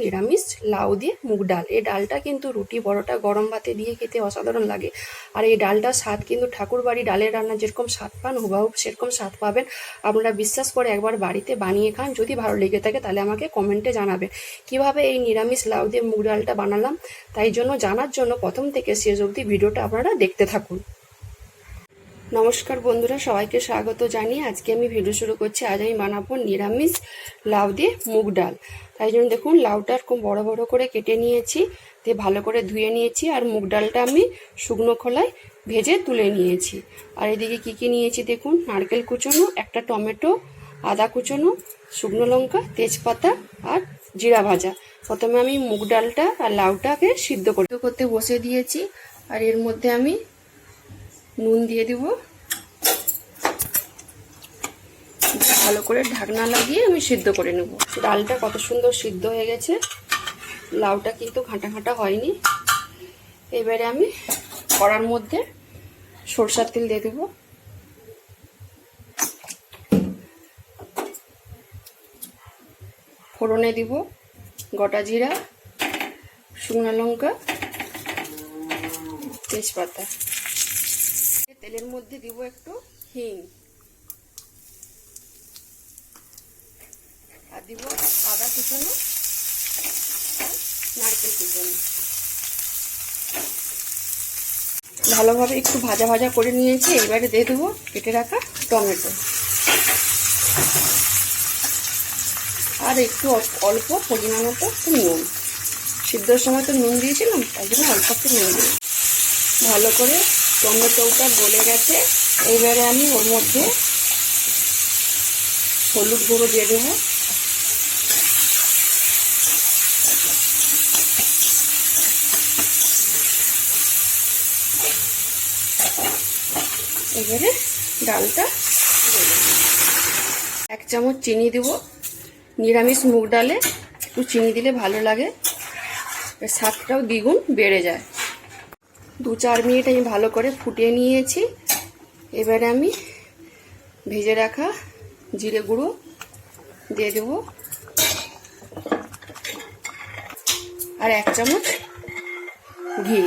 নিরামিষ লাউ দিয়ে মুগ ডাল। এই ডালটা কিন্তু রুটি পরোটা গরম ভাতে দিয়ে খেতে অসাধারণ লাগে। আর এই ডালটার স্বাদ কিন্তু ঠাকুর বাড়ি ডালের রান্না যেরকম স্বাদ পান হুবাহুব সেরকম স্বাদ পাবেন। আপনারা বিশ্বাস করে একবার বাড়িতে বানিয়ে খান, যদি ভালো লেগে থাকে তাহলে আমাকে কমেন্টে জানাবেন কিভাবে এই নিরামিষ লাউ দিয়ে মুগ ডালটা বানালাম। তাই জন্য জানার জন্য প্রথম থেকে শেষ অবধি ভিডিওটা আপনারা দেখতে থাকুন। নমস্কার বন্ধুরা, সবাইকে স্বাগত জানিয়ে আজকে আমি ভিডিও শুরু করছি। আজ আমি বানাবো নিরামিষ লাউ দিয়ে মুগ ডাল। তাই জন্য দেখুন লাউটা খুব বড় বড় করে কেটে নিয়েছি, দিয়ে ভালো করে ধুয়ে নিয়েছি। আর মুগ ডালটা আমি শুকনো খোলায় ভেজে তুলে নিয়েছি। আর এদিকে কি নিয়েছি দেখুন, নারকেল কুচোনো, একটা টমেটো, আদা কুচোনো, শুকনো লঙ্কা, তেজপাতা আর জিরা ভাজা। প্রথমে আমি মুগ ডালটা আর লাউটাকে সিদ্ধ করতে বসে দিয়েছি। আর এর মধ্যে আমি নুন দিয়ে দিব, ভালো করে ঢাকনা লাগিয়ে আমি সিদ্ধ করে নেব। ডালটা কত সুন্দর সিদ্ধ হয়ে গেছে, লাউটা কিন্তু ঘাঁটা ঘাঁটা হয়নি। এবারে আমি কড়ার মধ্যে সরষের তেল দিয়ে দেব, ফোড়নে দিব গোটা জিরা, শুকনো লঙ্কা, তেজপাতা। তেলের মধ্যে দিব একটু হিং, আর দিব আদা কুচনো, নারকেল কুচনো। ভালোভাবে একটু ভাজা ভাজা করে নিয়েছি। এবারে দিয়ে দেবো কেটে রাখা টমেটো, আর একটু অল্প পরিমাণ মতো নুন। সিদ্ধর সময় তো নুন দিয়েছিলাম, তাই জন্য অল্প একটু নুন দিই। ভালো করে টমেটোটা গলে গেছে। এবারে আমি ওর মধ্যে হলুদ গুঁড়ো দিয়ে দেবো, এবারে ডালটা এক চামচ চিনি দেব। নিরামিষ মুগ ডালে একটু চিনি দিলে ভালো লাগে, স্বাদটাও দ্বিগুণ বেড়ে যায়। 2-4 মিনিট আমি ভালো করে ফুটিয়ে নিয়েছি। এবারে আমি ভেজে রাখা জিরে গুঁড়ো দিয়ে দেব, আর 1 চামচ ঘি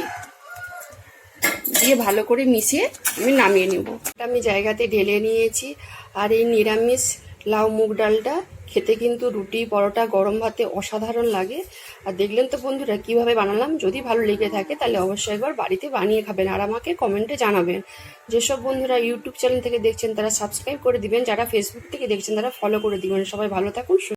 দিয়ে ভালো করে মিশিয়ে আমি নামিয়ে নেব। আমি জায়গাতে ঢেলে নিয়েছি। আর এই নিরামিষ লাউ মুগ ডালটা খেতে কিন্তু রুটি পরোটা গরম ভাতে অসাধারণ লাগে। আর দেখলেন তো বন্ধুরা কিভাবে বানালাম। যদি ভালো লেগে থাকে তাহলে অবশ্যই একবার বাড়িতে বানিয়ে খাবেন আর আমাকে কমেন্টে জানাবেন। যেসব বন্ধুরা ইউটিউব চ্যানেল থেকে দেখছেন তারা সাবস্ক্রাইব করে দিবেন, যারা ফেসবুক থেকে দেখছেন তারা ফলো করে দিবেন। সবাই ভালো থাকুন।